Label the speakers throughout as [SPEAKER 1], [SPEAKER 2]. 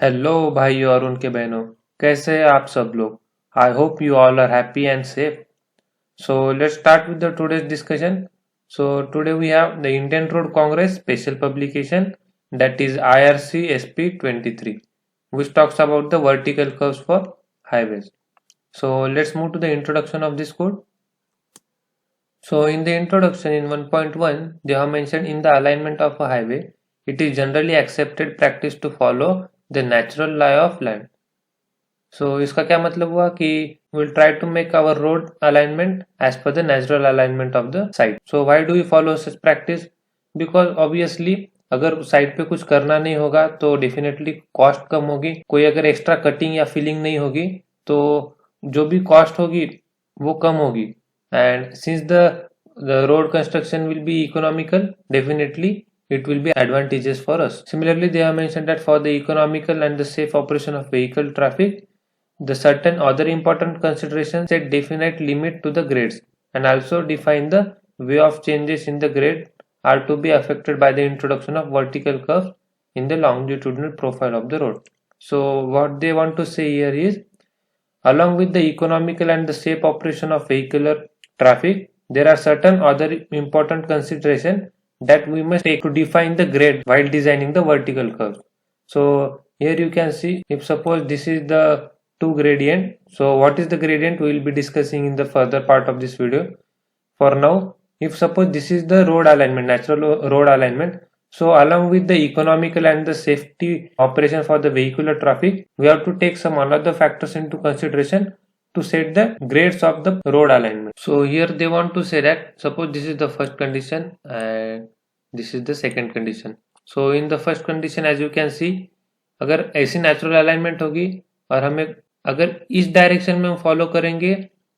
[SPEAKER 1] Hello भाइयों और उनके बहनों, कैसे हैं आप सब लोग। I hope you all are happy and safe. So let's start with the today's discussion. So today we have the Indian Road Congress special publication, that is IRC SP 23, which talks about the vertical curves for highways. So let's move to the introduction of this code. So in the introduction in 1.1, they have mentioned in the alignment of a highway, it is generally accepted practice to follow the natural lie of land. So इसका क्या मतलब हुआ कि we'll try to make our road alignment as per the natural alignment of the site. So why do we follow such practice? Because obviously अगर side पे कुछ करना नहीं होगा तो डेफिनेटली कॉस्ट कम होगी. कोई अगर एक्स्ट्रा कटिंग या फिलिंग नहीं होगी तो जो भी कॉस्ट होगी वो कम होगी. And since the road construction will be economical, definitely it will be advantageous for us. Similarly, they have mentioned that for the economical and the safe operation of vehicle traffic, the certain other important considerations set definite limit to the grades and also define the way of changes in the grade are to be affected by the introduction of vertical curves in the longitudinal profile of the road. So what they want to say here is, along with the economical and the safe operation of vehicular traffic, there are certain other important considerations that we must take to define the grade while designing the vertical curves. So here you can see, if suppose this is the two gradient, so what is the gradient we will be discussing in the further part of this video. For now, if suppose this is the road alignment, natural road alignment, so along with the economical and the safety operation for the vehicular traffic, we have to take some another factors into consideration to set the grades of the road alignment. So here they want to say that suppose this is the first condition and this is the second condition. So in the first condition, as you can see, अगर ऐसी natural alignment होगी और हमें अगर इस direction में हम follow करेंगे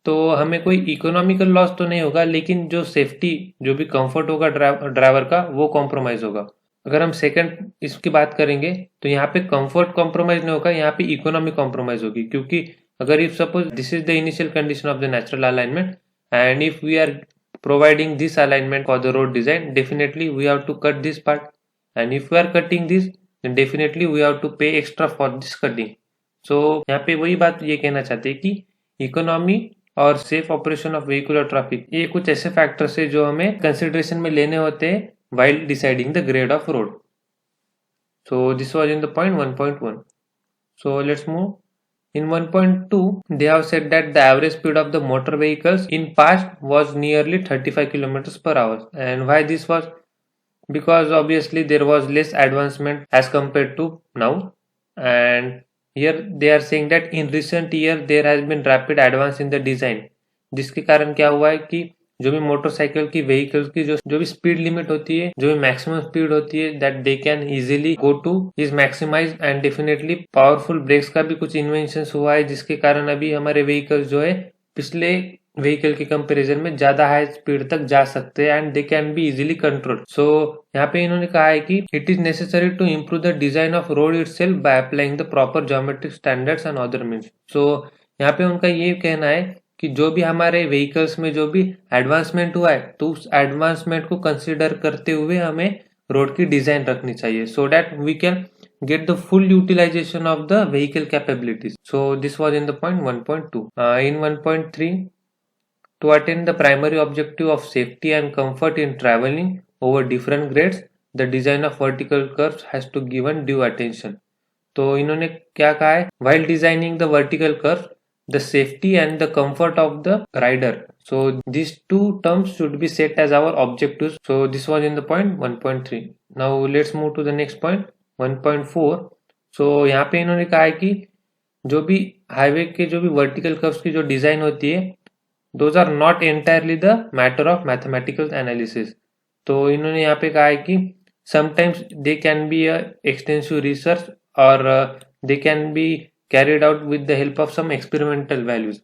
[SPEAKER 1] तो हमें कोई इकोनॉमिकल लॉस तो नहीं होगा, लेकिन जो सेफ्टी, जो भी कंफर्ट होगा ड्राइवर का, वो कॉम्प्रोमाइज होगा. अगर हम सेकंड इसकी बात करेंगे तो यहाँ पे कंफर्ट कॉम्प्रोमाइज नहीं होगा, यहाँ पे इकोनॉमी कॉम्प्रोमाइज होगी. क्योंकि अगर if suppose this is the initial condition of the natural alignment and if we are providing this alignment for the road design, definitely we have to cut this part, and if we are cutting this, then definitely we have to pay extra for this cutting. So यहाँ पे वही बात ये कहना चाहते हैं कि economy और safe operation of vehicular traffic, ये कुछ ऐसे फैक्टर्स है जो हमें कंसिडरेशन में लेने होते हैं while deciding the grade of road. So this was in the point 1.1. So let's move. In 1.2, they have said that the average speed of the motor vehicles in past was nearly 35 kilometers per hour. And why this was? Because obviously there was less advancement as compared to now. And here they are saying that in recent year there has been rapid advance in the design. जिसके कारण क्या हुआ है कि जो भी motorcycle की vehicles की जो भी स्पीड लिमिट होती है, जो भी मैक्सिमम स्पीड होती है, that they can easily go to is maximize. And definitely powerful brakes का भी कुछ इन्वेंशन हुआ है, जिसके कारण अभी हमारे व्हीकल्स जो है पिछले व्हीकल के कंपैरिजन में ज्यादा हाई स्पीड तक जा सकते हैं and they can be easily control. So यहाँ पे इन्होंने कहा है कि it is necessary to improve the design of road itself by applying the proper geometric standards and other means. So यहाँ पे उनका ये कहना है कि जो भी हमारे व्हीकल्स में जो भी एडवांसमेंट हुआ है, तो उस एडवांसमेंट को कंसीडर करते हुए हमें रोड की डिजाइन रखनी चाहिए, so that we can get the full utilization of the vehicle capabilities. So this was in the point 1.2. In 1.3, to attain the primary objective of safety and comfort in traveling over different grades, the design of vertical curves has to given due attention. तो इन्होंने क्या कहा है, while designing the vertical curve, the safety and the comfort of the rider, so these two terms should be set as our objectives. So this was in the point 1.3. now let's move to the next point 1.4. so यहाँ पे इन्होंने कहा है कि जो भी highway के जो भी वर्टिकल कर्व्स की जो डिजाइन होती है, those are not entirely the matter of mathematical analysis. तो इन्होंने यहाँ पे कहा है कि sometimes they can be extensive research और they can be carried out with the help of some experimental values.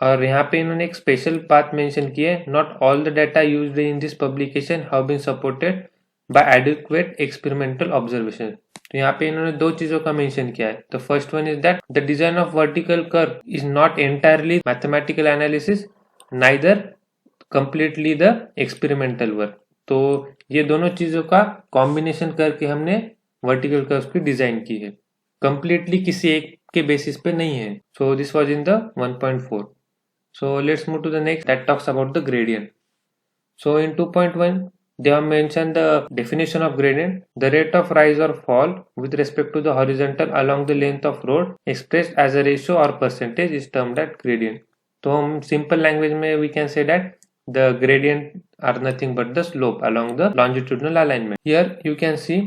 [SPEAKER 1] और यहाँ पे इन्होंने एक स्पेशल बात मेंशन की है, not all the data used in this publication have been supported by adequate experimental observation. तो यहाँ पे इन्होंने दो चीजों का मेंशन किया है. The first one is that the design of vertical curve is not entirely mathematical analysis, neither completely the experimental work. तो ये दोनों चीजों का कॉम्बिनेशन करके हमने वर्टिकल कर्व्स की डिजाइन की है, कंप्लीटली किसी एक के बेसिस पे नहीं है. सो this was in the 1.4. So let's move to the next that talks about the gradient. So in 2.1 they have mentioned the definition of gradient. The rate of rise or fall with respect to the horizontal along the length of road expressed as a ratio or percentage is termed as gradient. तो हम simple language में we can say that the gradient are nothing but the slope along the longitudinal alignment. Here you can see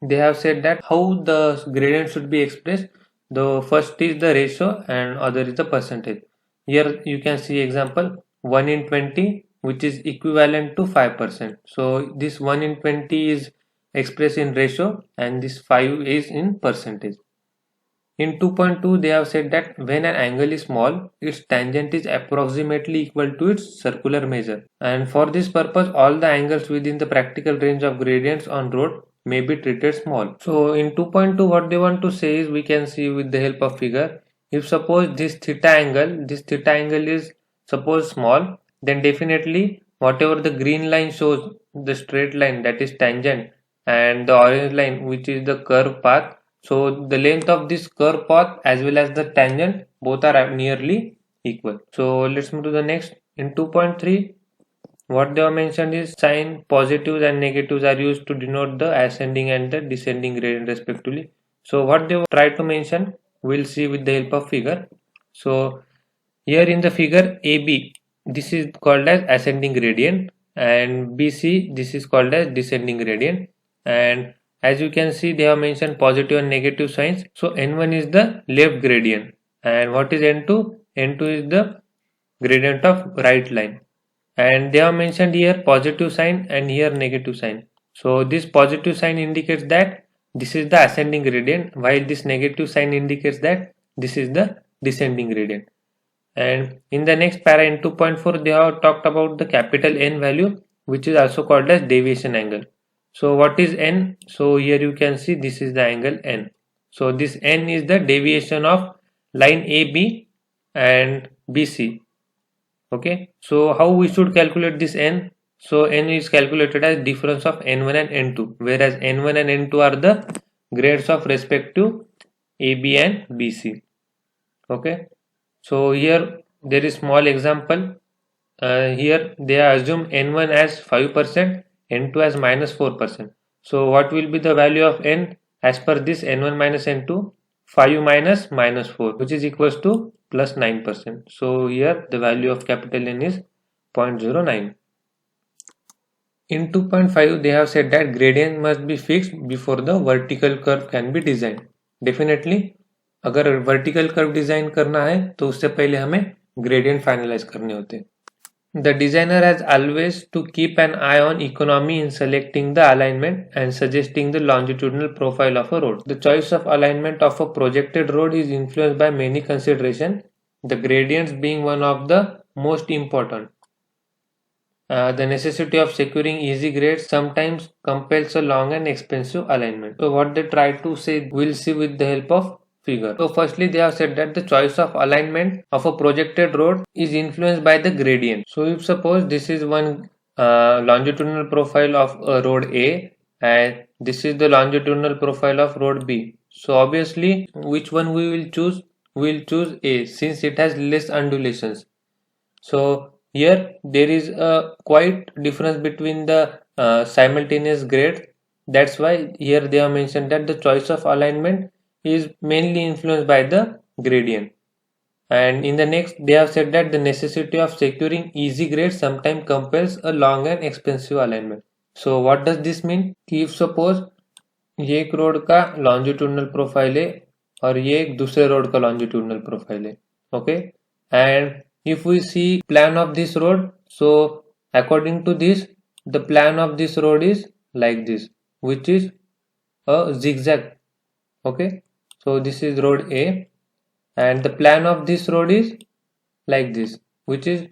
[SPEAKER 1] they have said that how the gradient should be expressed. The first is the ratio and other is the percentage. Here you can see example 1 in 20 which is equivalent to 5%. So this 1 in 20 is expressed in ratio and this 5 is in percentage. In 2.2 they have said that when an angle is small, its tangent is approximately equal to its circular measure, and for this purpose all the angles within the practical range of gradients on road may be treated small. So in 2.2 what they want to say is, we can see with the help of figure, if suppose this theta angle is suppose small, then definitely whatever the green line shows the straight line, that is tangent, and the orange line which is the curve path, so the length of this curve path as well as the tangent both are nearly equal. So let's move to the next. In 2.3 what they have mentioned is sign positives and negatives are used to denote the ascending and the descending gradient respectively. So what they try to mention, we'll see with the help of figure. So here in the figure AB, this is called as ascending gradient, and BC, this is called as descending gradient. And as you can see they have mentioned positive and negative signs. So N1 is the left gradient, and what is N2? N2 is the gradient of right line, and they have mentioned here positive sign and here negative sign. So this positive sign indicates that this is the ascending gradient, while this negative sign indicates that this is the descending gradient. And in the next para in 2.4 they have talked about the capital N value, which is also called as deviation angle. So what is N? So here you can see this is the angle N. So this N is the deviation of line AB and BC. Okay, so how we should calculate this N? So N is calculated as difference of N1 and N2, whereas N1 and N2 are the grades of respective AB and BC. Okay, so here there is small example. Here they assume N1 as 5%, N2 as -4%. So what will be the value of N as per this N1 minus N2? 5 minus -4, which is equals to plus 9%. So here the value of capital N is 0.09. In 2.5 they have said that gradient must be fixed before the vertical curve can be designed. Definitely अगर vertical curve design करना है तो उससे पहले हमें gradient finalize करने होते हैं. The designer has always to keep an eye on economy in selecting the alignment and suggesting the longitudinal profile of a road. The choice of alignment of a projected road is influenced by many considerations, the gradients being one of the most important. The necessity of securing easy grades sometimes compels a long and expensive alignment. So what they try to say, we'll see with the help of figure. So firstly they have said that the choice of alignment of a projected road is influenced by the gradient. So if suppose this is one longitudinal profile of road A and this is the longitudinal profile of road B. So obviously which one we will choose? We will choose A since it has less undulations. So here there is a quite difference between the simultaneous grades. That's why here they have mentioned that the choice of alignment is mainly influenced by the gradient. And in the next they have said that the necessity of securing easy grades sometimes compels a long and expensive alignment. So what does this mean? कि if suppose ये एक road का longitudinal profile है और ये एक दूसरे road का longitudinal profile है. Okay, and if we see plan of this road, so according to this the plan of this road is like this, which is a zigzag. Okay, so this is road A and the plan of this road is like this, which is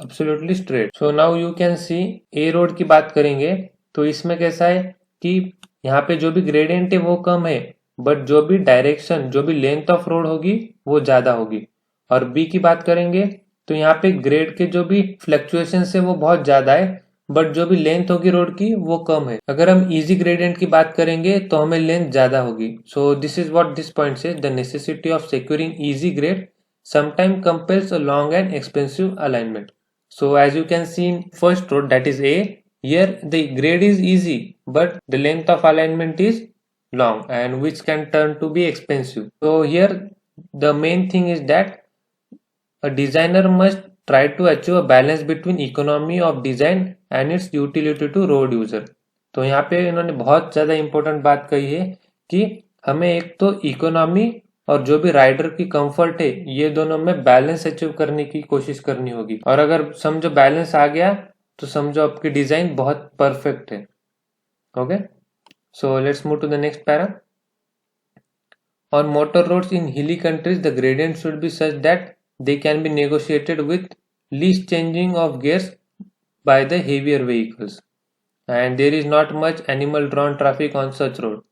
[SPEAKER 1] absolutely straight. So now you can see A road की बात करेंगे तो इसमें कैसा है कि यहाँ पे जो भी ग्रेडियंट है वो कम है, बट जो भी डायरेक्शन जो भी लेंथ ऑफ रोड होगी वो ज्यादा होगी. और बी की बात करेंगे तो यहाँ पे ग्रेड के जो भी फ्लक्चुएशन है वो बहुत ज्यादा है, बट जो भी लेंथ होगी रोड की वो कम है। अगर हम इजी ग्रेडियंट की बात करेंगे तो हमें लेंथ ज्यादा होगी। So this is what this point से, the necessity of securing easy grade sometimes compels a long and expensive alignment. So as you can see in first road, that is A, here the grade is easy but the length of alignment is long and which can turn to be expensive. So here the main thing is that a designer must try to achieve a balance between economy of design and its utility to road user. तो यहाँ पे इन्होंने बहुत ज़्यादा important बात कही है कि हमें एक तो इकोनॉमी और जो भी राइडर की कंफर्ट है ये दोनों में बैलेंस अचीव करने की कोशिश करनी होगी। और अगर समझो बैलेंस आ गया तो समझो आपकी डिजाइन बहुत परफेक्ट है। Okay, so let's move to the next para. On motor roads in hilly countries, the gradient should be such that they can be negotiated with least changing of gears by the heavier vehicles. And there is not much animal drawn traffic on such road.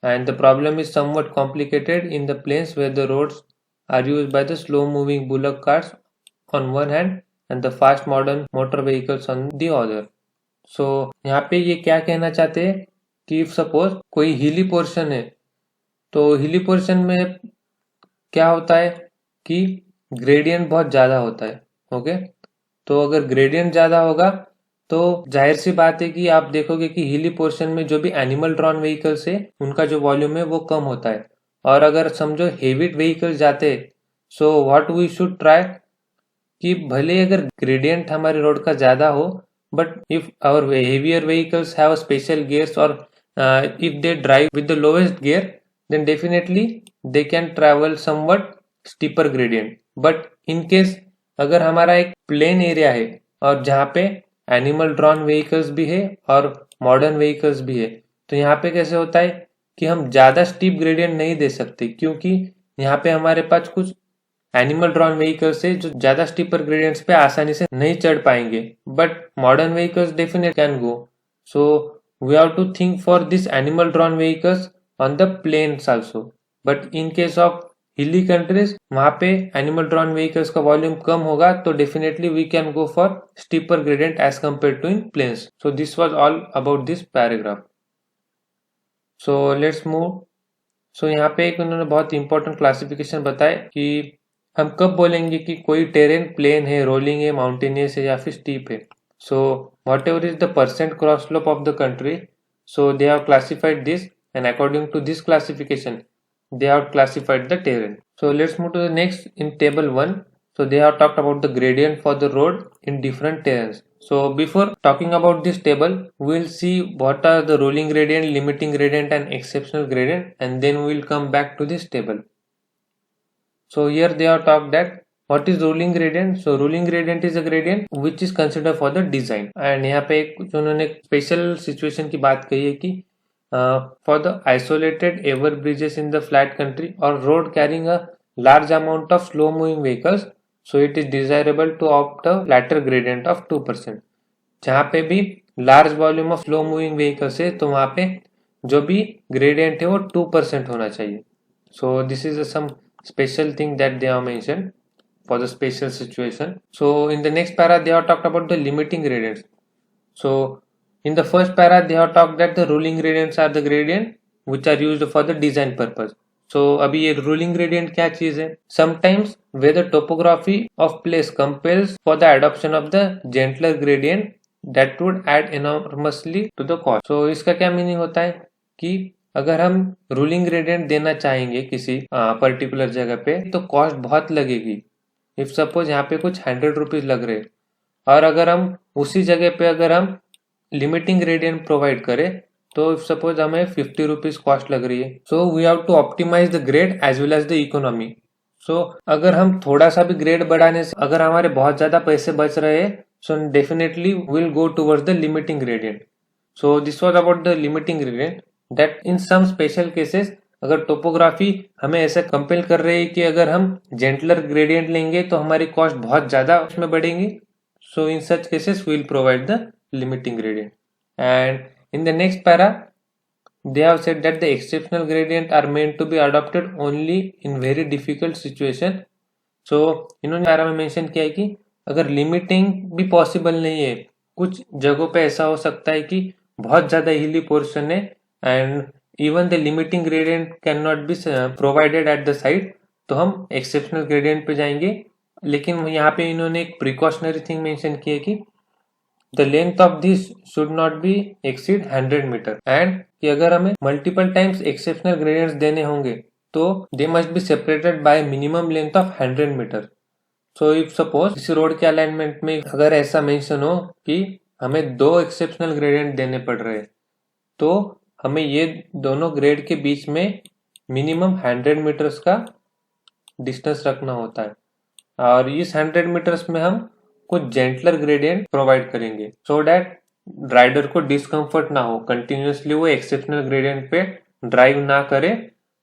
[SPEAKER 1] And the problem is somewhat complicated in the plains where the roads are used by the slow moving bullock carts on one hand and the fast modern motor vehicles on the other. So यहाँ पे ये क्या कहना चाहते हैं कि if suppose कोई हिली पोर्शन है तो हिली पोर्शन में क्या होता है कि ग्रेडियंट बहुत ज़्यादा होता है। ओके, तो अगर ग्रेडियंट ज़्यादा होगा तो जाहिर सी बात है कि आप देखोगे कि हिली पोर्शन में जो भी एनिमल ड्रॉन व्हीकल्स है उनका जो वॉल्यूम है वो कम होता है। और अगर समझो हेवी व्हीकल्स जाते हैं, so what we should try कि भले अगर ग्रेडियंट हमारे रोड का ज़्यादा हो but if our heavier vehicles have special gears और if they drive with the lowest gear then definitely they can travel somewhat steeper gradient. But in case अगर हमारा एक प्लेन एरिया है और जहाँ पे एनिमल ड्रॉन व्हीकल्स भी है और मॉडर्न व्हीकल्स भी है, तो यहाँ पे कैसे होता है कि हम ज़्यादा स्टीप ग्रेडियंट नहीं दे सकते क्योंकि यहाँ पे हमारे पास कुछ एनिमल ड्रॉन व्हीकल्स है जो ज़्यादा स्टीपर ग्रेडियंट्स पे आसानी से नहीं चढ़ पाएंगे, but modern vehicles definitely can go. So we have to think for this animal drawn vehicles on the plains also. But in case of hilly countries वहाँ पे animal drawn vehicles का volume कम होगा तो definitely we can go for steeper gradient as compared to in plains. So this was all about this paragraph. So let's move. So यहाँ पे एक उन्होंने बहुत important classification बताया कि हम कब बोलेंगे कि कोई terrain plain है, rolling है, mountainous है या फिर steep है. So whatever is the percent cross slope of the country, so they have classified this. And according to this classification they have classified the terrain. So let's move to the next in table 1. So they have talked about the gradient for the road in different terrains. So before talking about this table we will see what are the rolling gradient, limiting gradient and exceptional gradient, and then we will come back to this table. So here they have talked that what is rolling gradient. So rolling gradient is a gradient which is considered for the design. And यहाँ पे कुछ उन्होंने special situation की बात कही है कि for the isolated ever bridges in the flat country or road carrying a large amount of slow moving vehicles, so it is desirable to opt a flatter gradient of 2%. जहाँ पे भी large volume of slow moving vehicles है तो वहाँ पे जो भी gradient है वो 2% होना चाहिए. So this is some special thing that they have mentioned for the special situation. So in the next para they have talked about the limiting gradients. So in the first para they have talked that the ruling gradients are the gradient which are used for the design purpose. So अभी ये ruling gradient क्या चीज है? Sometimes where the topography of place compels for the adoption of the gentler gradient that would add enormously to the cost. So इसका क्या meaning होता है कि अगर हम रूलिंग ग्रेडियंट देना चाहेंगे किसी पर्टिकुलर जगह पे तो कॉस्ट बहुत लगेगी. इफ सपोज यहाँ पे कुछ 100 रुपीज लग रहे और अगर हम उसी जगह पे अगर हम लिमिटिंग ग्रेडियंट प्रोवाइड करें तो सपोज हमें 50 रुपीज कॉस्ट लग रही है. So we have to optimise the grade as well as the economy. So अगर हम थोड़ा सा भी ग्रेड बढ़ाने से अगर हमारे बहुत ज्यादा पैसे बच रहे हैं so definitely will go towards the limiting gradient. So this was about the limiting gradient that in some special cases अगर टोपोग्राफी हमें ऐसा कंपेल कर रही है कि अगर हम जेंटलर ग्रेडियंट लेंगे तो हमारी कॉस्ट बहुत ज्यादा उसमें बढ़ेंगी. So in such cases we will provide the limiting gradient. And in the next para they have said that the exceptional gradient are meant to be adopted only in very difficult situation. So इन्होंने para में mention किया है कि अगर limiting भी possible नहीं है कुछ जगहों पे ऐसा हो सकता है कि बहुत ज्यादा हिली पोर्शन है and even the limiting gradient can not be provided at the side, तो हम एक्सेप्शनल ग्रेडियंट पे जाएंगे। लेकिन यहाँ पे इन्होंने एक प्रिकॉशनरी थिंग मेंशन की है कि the length of this should not be exceed 100 metre and कि अगर हमें मल्टीपल टाइम्स एक्सेप्शनल ग्रेडियंट्स देने होंगे तो they must be separated by minimum length of 100 metre. So if suppose इस रोड के अलाइनमेंट में अगर ऐसा मेंशन हो कि हमें 2 एक्सेप्शनल ग्रेडियंट देने पड़ रहे हैं, तो हमें ये दोनों ग्रेड के बीच में मिनिमम 100 मीटर्स का डिस्टेंस रखना होता है और इस 100 मीटर्स में हम कुछ जेंटलर ग्रेडियंट प्रोवाइड करेंगे सो दैट राइडर को डिस्कम्फर्ट ना हो, कंटिन्यूसली वो एक्सेप्शनल ग्रेडियंट पे ड्राइव ना करे,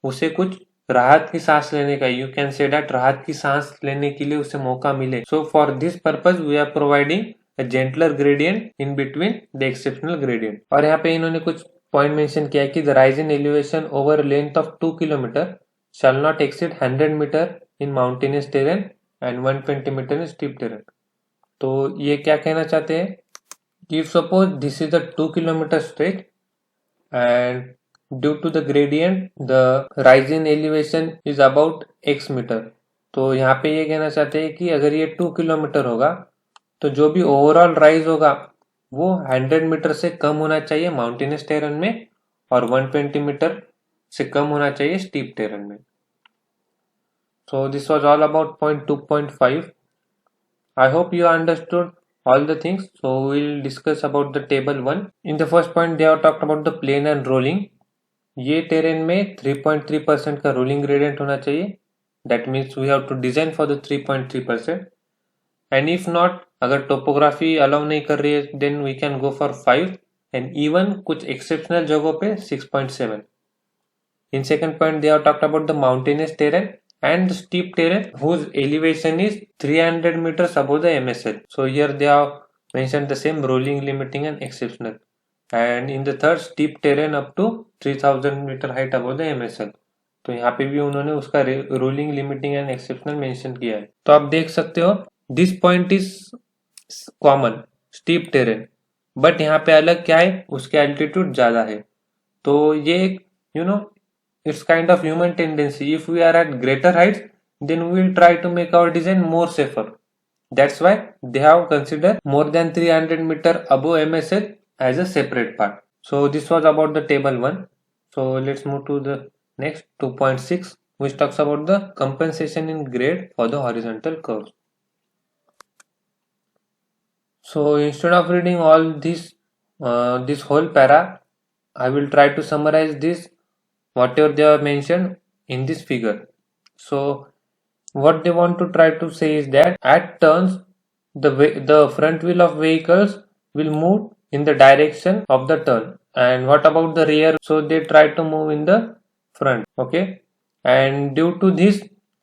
[SPEAKER 1] उसे कुछ राहत की सांस लेने का, यू कैन से दैट राहत की सांस लेने के लिए उसे मौका मिले। So for this purpose we are providing a gentler gradient in between the exceptional gradient। और यहाँ पे इन्होंने कुछ पॉइंट मेंशन किया है कि the rise in elevation over a length of 2 kilometer shall not exceed 100 meter in mountainous terrain and 120 meter in steep terrain। तो ये क्या कहना चाहते हैं कि if suppose this is a 2 kilometer stretch and due to the gradient the rise in elevation is about x meter, तो यहाँ पे ये कहना चाहते हैं कि अगर ये 2 किलोमीटर होगा तो जो भी ओवरऑल राइज होगा वो 100 मीटर से कम होना चाहिए माउंटेनस टेरेन में और 120 मीटर से कम होना चाहिए स्टीप टेरेन में। सो this was all about point 2.5। I hope you understood all the things, so we'll discuss about the table 1। in the first point they have talked about the plane and rolling। ये terrain में 3.3% का rolling gradient होना चाहिए, that means we have to design for the 3.3%। and if not, अगर topography allow नहीं कर रही है then we can go for 5 and even कुछ एक्सेप्शनल जगहों पे 6.7। In second point they have talked about the mountainous terrain and the steep terrain whose elevation is 300 meters above the MSL। So here they have mentioned the same rolling, limiting and exceptional। and in the third, steep terrain up to 3000 meter height above the MSL। तो यहाँ पे भी उन्होंने उसका rolling, limiting and exceptional mention किया है। तो आप देख सकते हो this point is common steep terrain, but यहाँ पे अलग क्या है, उसके एल्टीट्यूड ज्यादा है। तो ये you know it's kind of human tendency, if we are at greater heights then we will try to make our design more safer। that's why they have considered more than 300 meter above MSL as a separate part। so this was about the table 1। so let's move to the next 2.6 which talks about the compensation in grade for the horizontal curves। so instead of reading all this whole para, I will try to summarize this whatever they have mentioned in this figure। so what they want to try to say is that at turns the front wheel of vehicles will move in the direction of the turn, and what about the rear, so they try to move in the front, okay। and due to this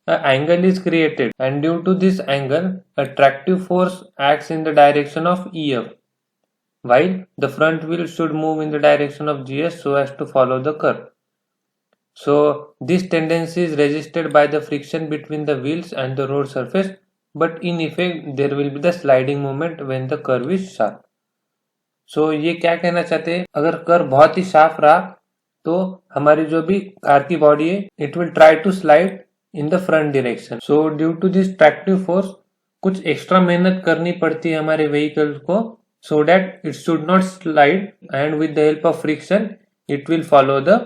[SPEAKER 1] angle is created, and due to this angle attractive force acts in the direction of EF, while the front wheel should move in the direction of GS so as to follow the curve। so this tendency is resisted by the friction between the wheels and the road surface, but in effect there will be the sliding moment when the curve is sharp। so ये क्या कहना चाहते हैं, अगर curve बहुत ही sharp रहा तो हमारी जो भी कार की बॉडी है it will try to slide in the front direction. So due to this tractive force कुछ एक्स्ट्रा मेहनत करनी पड़ती है हमारे व्हीकल्स को so that it should not slide, and with the help of friction it will follow the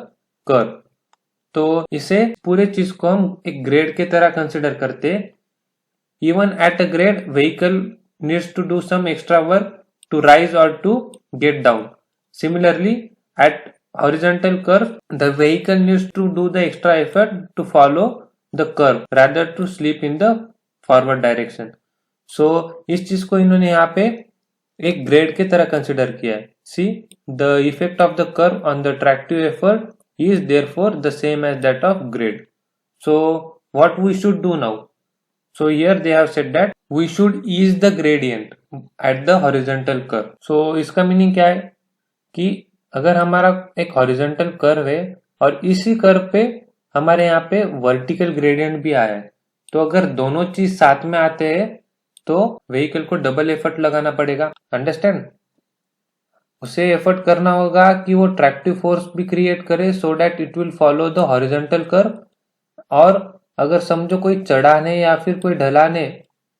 [SPEAKER 1] curve। तो इसे पूरे चीज को हम एक ग्रेड के तरह कंसिडर करते हैं। Even at a grade vehicle needs to do some extra work to rise or to get down. Similarly at horizontal curve the vehicle needs to do the extra effort to follow the curve rather to slip in the forward direction. So इस चीज को इन्होंने यहाँ पे एक grade के तरह consider किया है। See the effect of the curve on the tractive effort is therefore the same as that of grade। so what we should do now, so here they have said that we should ease the gradient at the horizontal curve। so इसका meaning क्या है कि अगर हमारा एक horizontal curve है और इसी कर्व पे हमारे यहाँ पे वर्टिकल ग्रेडियंट भी आया है, तो अगर दोनों चीज साथ में आते हैं तो व्हीकल को डबल एफर्ट लगाना पड़ेगा, अंडरस्टैंड। उसे एफर्ट करना होगा कि वो ट्रैक्टिव फोर्स भी क्रिएट करे सो that it will follow the horizontal curve. और अगर समझो कोई चढ़ाने या फिर कोई ढलाने,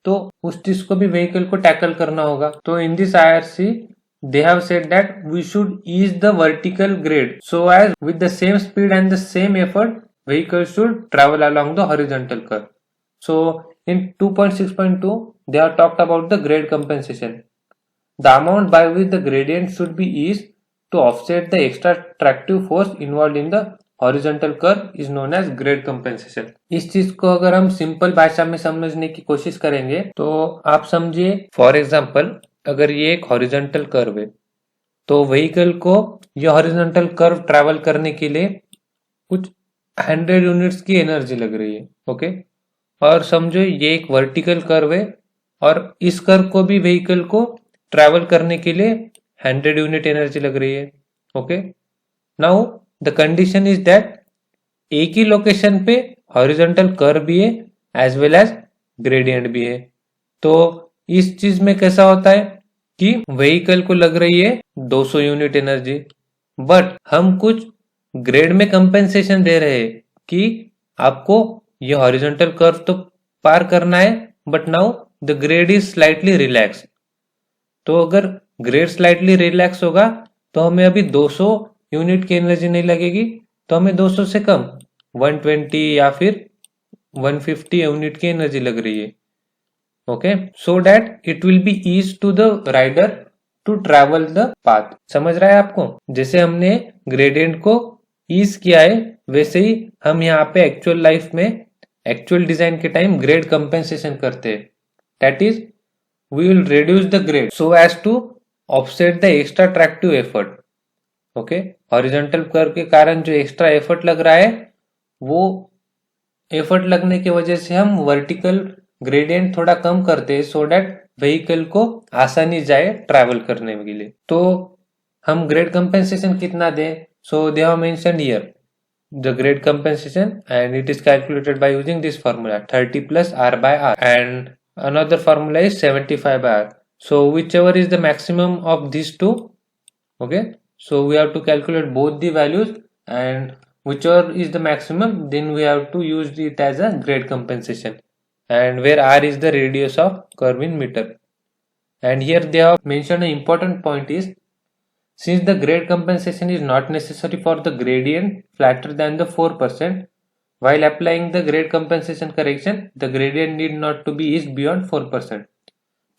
[SPEAKER 1] तो उस चीज को भी व्हीकल को टैकल करना होगा। तो in this IRC they have said that we should ease the vertical grade so as with the same speed and the same effort vehicles should travel along the horizontal curve. So in 2.6.2 they have talked about the grade compensation. The amount by which the gradient should be eased to offset the extra tractive force involved in the horizontal curve is known as grade compensation. इस चीज को अगर हम simple भाषा में समझने की कोशिश करेंगे तो आप समझिए, फॉर एग्जांपल अगर ये एक हॉरिजॉन्टल कर्व है तो व्हीकल को ये हॉरिजॉन्टल कर्व ट्रैवल करने के लिए कुछ 100 यूनिट्स की एनर्जी लग रही है। ओके, और समझो ये एक वर्टिकल कर्व है और इस कर्व को भी व्हीकल को ट्रैवल करने के लिए 100 यूनिट एनर्जी लग रही है। Okay, now the condition is that एक ही लोकेशन पे हॉरिजॉन्टल कर्व भी है एज वेल एज ग्रेडियंट भी है। तो इस चीज में कैसा होता है कि व्हीकल को लग रही है 200 यूनिट एनर्जी, बट हम कुछ ग्रेड में कंपेंसेशन दे रहे हैं कि आपको ये हॉरिजॉन्टल कर्व तो पार करना है, but now the grade is slightly relax. तो अगर ग्रेड स्लाइटली रिलैक्स होगा तो हमें अभी 200 यूनिट की एनर्जी नहीं लगेगी, तो हमें 200 से कम 120 या फिर 150 यूनिट की एनर्जी लग रही है। Okay, so that it will be ease to the rider to travel the path. समझ रहा है आपको? जैसे हमने ग्रेडियंट को ईज किया है वैसे ही हम यहाँ पे एक्चुअल लाइफ में एक्चुअल डिजाइन के टाइम ग्रेड कंपेंसेशन करते हैं। That is we will reduce the grade so as to offset the extra tractive effort. Okay, horizontal curve के कारण जो एक्स्ट्रा एफर्ट लग रहा है वो एफर्ट लगने की वजह से हम वर्टिकल ग्रेडियंट थोड़ा कम करते हैं सो दैट व्हीकल को आसानी जाए ट्रैवल करने के लिए। तो हम ग्रेड कंपेंसेशन कितना दें? So they have mentioned here the grade compensation and it is calculated by using this formula 30 plus R by R, and another formula is 75 by R. So whichever is the maximum of these two, okay, so we have to calculate both the values, and whichever is the maximum then we have to use it as a grade compensation, and where R is the radius of curve in meter. And here they have mentioned an important point is, since the grade compensation is not necessary for the gradient flatter than the 4%, while applying the grade compensation correction, the gradient need not to be eased beyond 4%.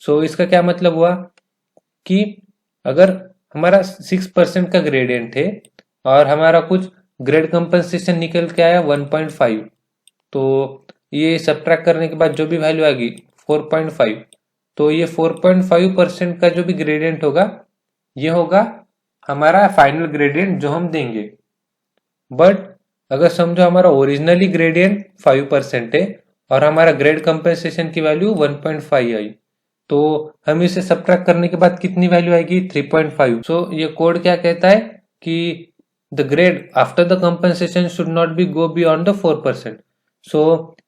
[SPEAKER 1] So इसका क्या मतलब हुआ कि अगर हमारा 6% का gradient है और हमारा कुछ ग्रेड कंपनसेशन निकल के आया 1.5, तो ये सब्ट्रैक्ट करने के बाद जो भी वैल्यू आएगी 4.5, तो ये 4.5% का जो भी ग्रेडियंट होगा ये होगा हमारा फाइनल ग्रेडियंट जो हम देंगे। बट अगर समझो हमारा ओरिजिनली ग्रेडियंट 5% है और हमारा ग्रेड कंपेंसेशन की वैल्यू 1.5 आई, तो हम इसे सब्ट्रैक्ट करने के बाद कितनी वैल्यू आएगी? 3.5। सो ये कोड क्या कहता है कि the grade after the compensation should not be go beyond the 4%। सो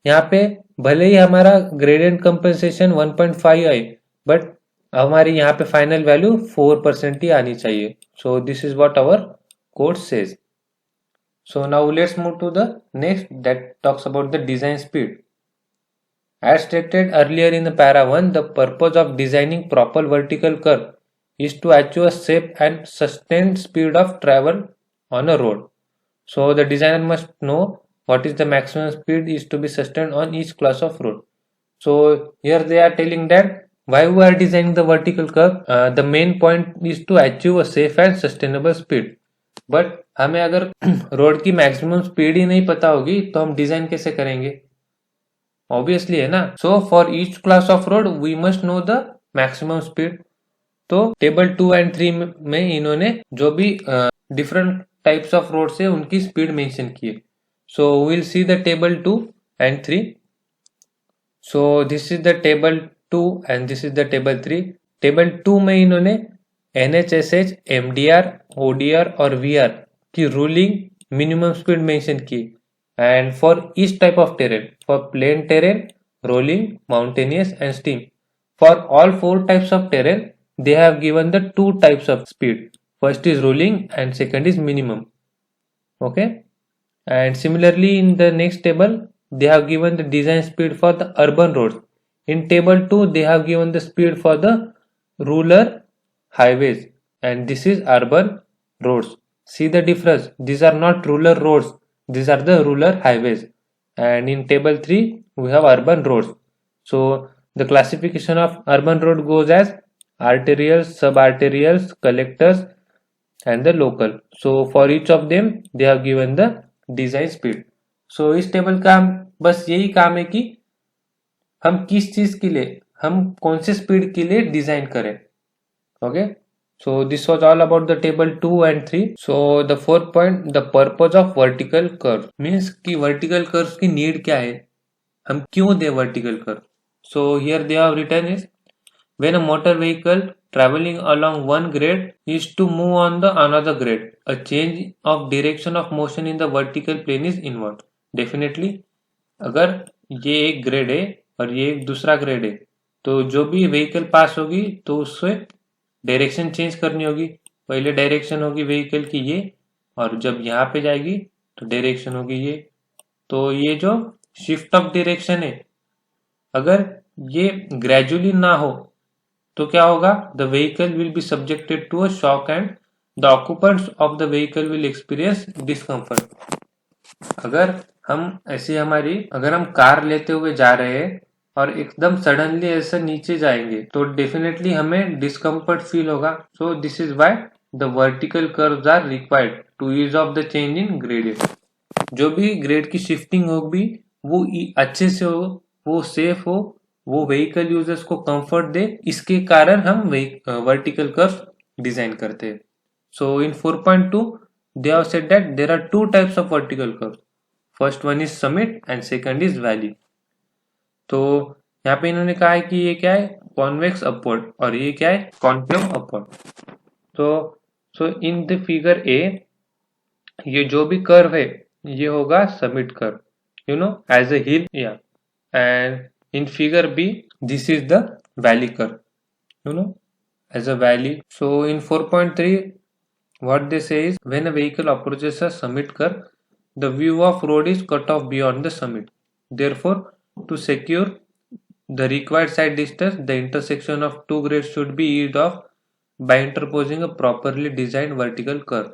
[SPEAKER 1] यहाँ पे भले ही हमारा ग्रेडियंट कंपेंसेशन 1.5 आए, बट हमारी यहाँ पे फाइनल वैल्यू 4% ही आनी चाहिए। So this is what our code says. So now let's move to the next that talks about the design speed. As stated earlier in the para 1, the purpose of designing proper vertical curve is to achieve a safe and sustained speed of travel on a road. So the designer must know what is the maximum speed is to be sustained on each class of road. So here they are telling that why we are designing the vertical curve. The main point is to achieve a safe and sustainable speed. But हमें अगर road की maximum speed ही नहीं पता होगी तो हम design कैसे करेंगे? ऑब्वियसली है ना। So for each class of road we must know the maximum speed. तो टेबल 2 एंड 3 में इन्होंने जो भी डिफरेंट टाइप्स ऑफ रोड से उनकी स्पीड मेंशन की है। So will see the table 2 and 3। So this is the table 2 and this is the table 3। Table 2 में इन्होंने NHSH, MDR, ODR और VR की रूलिंग मिनिमम स्पीड मेंशन की, and for each type of terrain, for plain terrain, rolling, mountainous and steep, for all 4 types of terrain they have given the 2 types of speed. first is rolling and second is minimum. Okay, and similarly in the next table they have given the design speed for the urban roads. In table 2 they have given the speed for the rural highways, and this is urban roads. See the difference, these are not rural roads, these are the rural highways. And in table 3 we have urban roads. So the classification of urban road goes as arterials, subarterials, collectors and the local. So for each of them they have given the design speed. So इस table का बस यही काम है कि हम किस चीज के लिए, हम कौन से स्पीड के लिए डिजाइन करें. Okay, so this was all about the table 2 and 3. So the fourth point, the purpose of vertical curve, means कि vertical curves की need क्या है, हम क्यों दे vertical curve. So here they have written is, when a motor vehicle traveling along one grade is to move on the another grade, a change of direction of motion in the vertical plane is involved. Definitely अगर ये एक grade है और ये एक दूसरा grade है, तो जो भी व्हीकल पास होगी तो उससे डायरेक्शन चेंज करनी होगी. पहले डायरेक्शन होगी व्हीकल की ये, और जब यहाँ पे जाएगी तो डायरेक्शन होगी ये. तो ये जो शिफ्ट ऑफ डायरेक्शन है, अगर ये ग्रेजुअली ना हो तो क्या होगा, the vehicle will be subjected to a shock and the occupants of the vehicle will experience discomfort. अगर हम कार लेते हुए जा रहे हैं और एकदम सडनली ऐसे नीचे जाएंगे तो डेफिनेटली हमें डिस्कम्फर्ट फील होगा. So this is why the vertical curves are required to ease off the change in gradient. जो भी ग्रेड की शिफ्टिंग होगी वो अच्छे से हो, वो सेफ हो, वो व्हीकल यूजर्स को कंफर्ट दे, इसके कारण हम वर्टिकल कर्व डिजाइन करते हैं. सो इन 4.2 they have said that there are two types of vertical curves. First one is summit and second is valley. तो यहाँ पे इन्होंने कहा है कि ये क्या है, कॉन्वेक्स अपवर्ड, और ये क्या है, कॉन्केव अपवर्ड. तो इन द फिगर ए ये जो भी कर्व है ये होगा summit curve, you know, as a hill. या and in figure B this is the valley curve, you know, as a valley. So in 4.3 what they say is, when a vehicle approaches a summit curve, the view of road is cut off beyond the summit. Therefore, to secure the required side distance, the intersection of two grades should be eased off by interposing a properly designed vertical curve.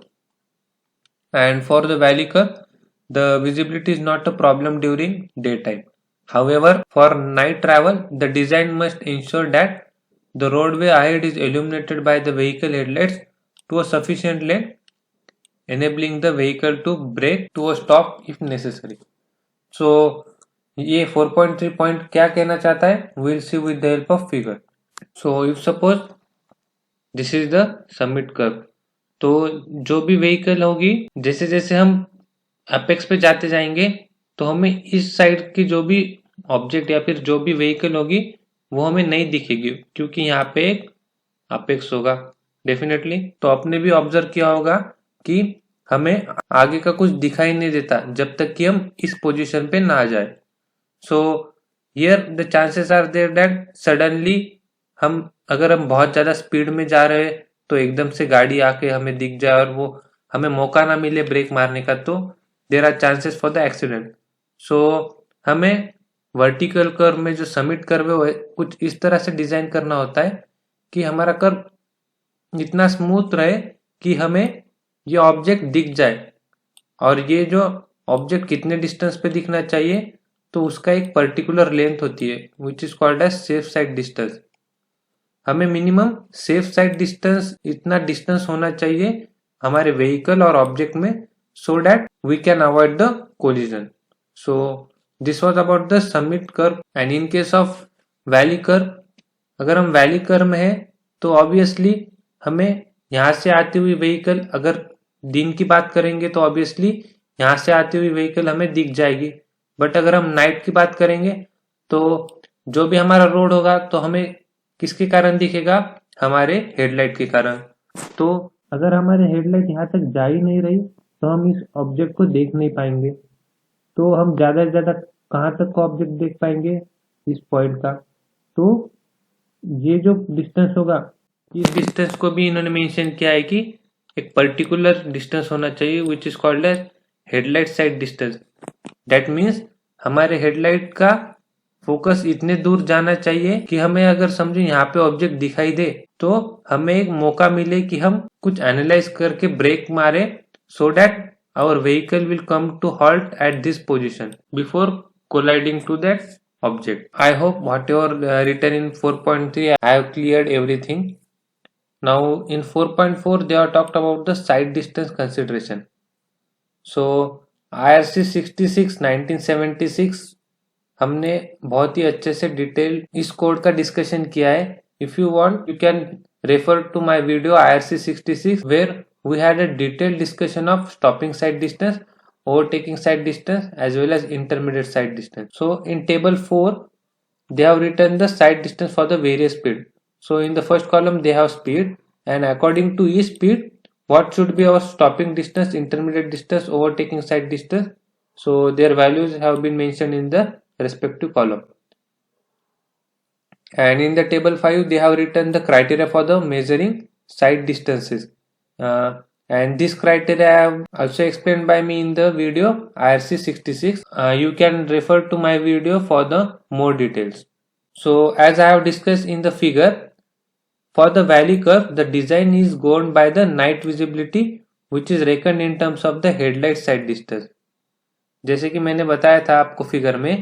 [SPEAKER 1] And for the valley curve, the visibility is not a problem during daytime. However, for night travel, the design must ensure that the roadway ahead is illuminated by the vehicle headlights to a sufficient length, enabling the vehicle to brake to a stop if necessary. So, ये 4.3 point क्या कहना चाहता है, we'll see with the help of figure. So, if suppose this is the summit curve, तो जो भी vehicle होगी, जैसे जैसे हम अपेक्स पे जाते जाएंगे तो हमें इस साइड की जो भी ऑब्जेक्ट या फिर जो भी व्हीकल होगी वो हमें नहीं दिखेगी, क्योंकि यहाँ पे एक अपेक्स होगा डेफिनेटली. तो आपने भी ऑब्जर्व किया होगा कि हमें आगे का कुछ दिखाई नहीं देता जब तक कि हम इस पोजीशन पे ना आ जाए. So here the chances are there that suddenly अगर हम बहुत ज्यादा स्पीड में जा रहे हैं तो एकदम से गाड़ी आके हमें दिख जाए और वो हमें मौका ना मिले ब्रेक मारने का, तो there are chances for the accident. So हमें वर्टिकल कर्व में जो समिट कर्व है कुछ इस तरह से डिजाइन करना होता है कि हमारा कर्व इतना स्मूथ रहे कि हमें ये ऑब्जेक्ट दिख जाए, और ये जो ऑब्जेक्ट कितने डिस्टेंस पे दिखना चाहिए तो उसका एक पर्टिकुलर लेंथ होती है which is called as safe sight distance. हमें मिनिमम सेफ साइड डिस्टेंस इतना डिस्टेंस होना चाहिए हमारे व्हीकल और ऑब्जेक्ट में, so that we can avoid the collision. So this was about the summit curve. And in case of valley curve, अगर हम valley curve में है तो obviously हमें यहाँ से आती हुई व्हीकल, अगर दिन की बात करेंगे तो obviously यहाँ से आती हुई व्हीकल हमें दिख जाएगी, बट अगर हम नाइट की बात करेंगे तो जो भी हमारा रोड होगा तो हमें किसके कारण दिखेगा, हमारे हेडलाइट के कारण. तो अगर हमारे हेडलाइट यहाँ तक जा ही नहीं रही तो हम इस ऑब्जेक्ट को देख नहीं पाएंगे. तो हम ज्यादा से ज्यादा कहाँ तक का ऑब्जेक्ट देख पाएंगे, इस पॉइंट का. तो ये जो डिस्टेंस होगा, इस डिस्टेंस को भी इन्होंने मेंशन किया है कि एक पर्टिकुलर डिस्टेंस होना चाहिए which is called as headlight sight distance. That means हमारे हेडलाइट का फोकस इतने दूर जाना चाहिए कि हमें अगर समझो यहाँ पे ऑब्जेक्ट दिखाई दे तो हमें एक मौका मिले कि हम कुछ एनालाइज करके ब्रेक मारे, so that our vehicle will come to halt at this position before colliding to that object. I hope whatever written in 4.3 I have cleared everything. Now in 4.4 they are talked about the side distance consideration. So IRC 66 1976 हमने बहुत ही अच्छे से detail इस code का discussion किया है. If you want you can refer to my video IRC 66 वेयर we had a detailed discussion of stopping side distance, overtaking side distance as well as intermediate side distance. So in table 4 they have written the side distance for the various speed. So in the first column they have speed, and according to each speed what should be our stopping distance, intermediate distance, overtaking side distance. So their values have been mentioned in the respective column. And in the table 5 they have written the criteria for the measuring side distances. And this criteria I have also explained by me in the video IRC 66. You can refer to my video for the more details. So as I have discussed in the figure, for the valley curve the design is governed by the night visibility which is reckoned in terms of the headlight side distance. जैसे कि मैंने बताया था आपको figure में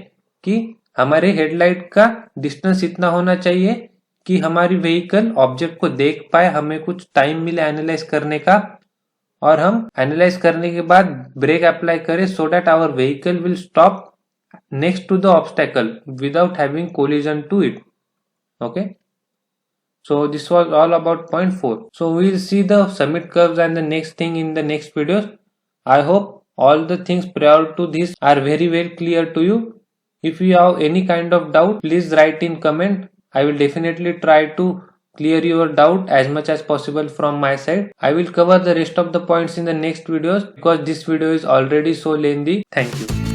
[SPEAKER 1] कि हमारे headlight का डिस्टेंस इतना होना चाहिए कि हमारी व्हीकल ऑब्जेक्ट को देख पाए, हमें कुछ टाइम मिले एनालाइज करने का, और हम एनालाइज करने के बाद ब्रेक अप्लाई करें so that our vehicle will stop next to the obstacle without having collision to it. Okay, so this was all about point 4. So we will see the summit curves and the next thing in the next videos. I hope all the things prior to this are very well clear to you. If you have any kind of doubt, please write in comment. I will definitely try to clear your doubt as much as possible from my side. I will cover the rest of the points in the next videos because this video is already so lengthy. Thank you.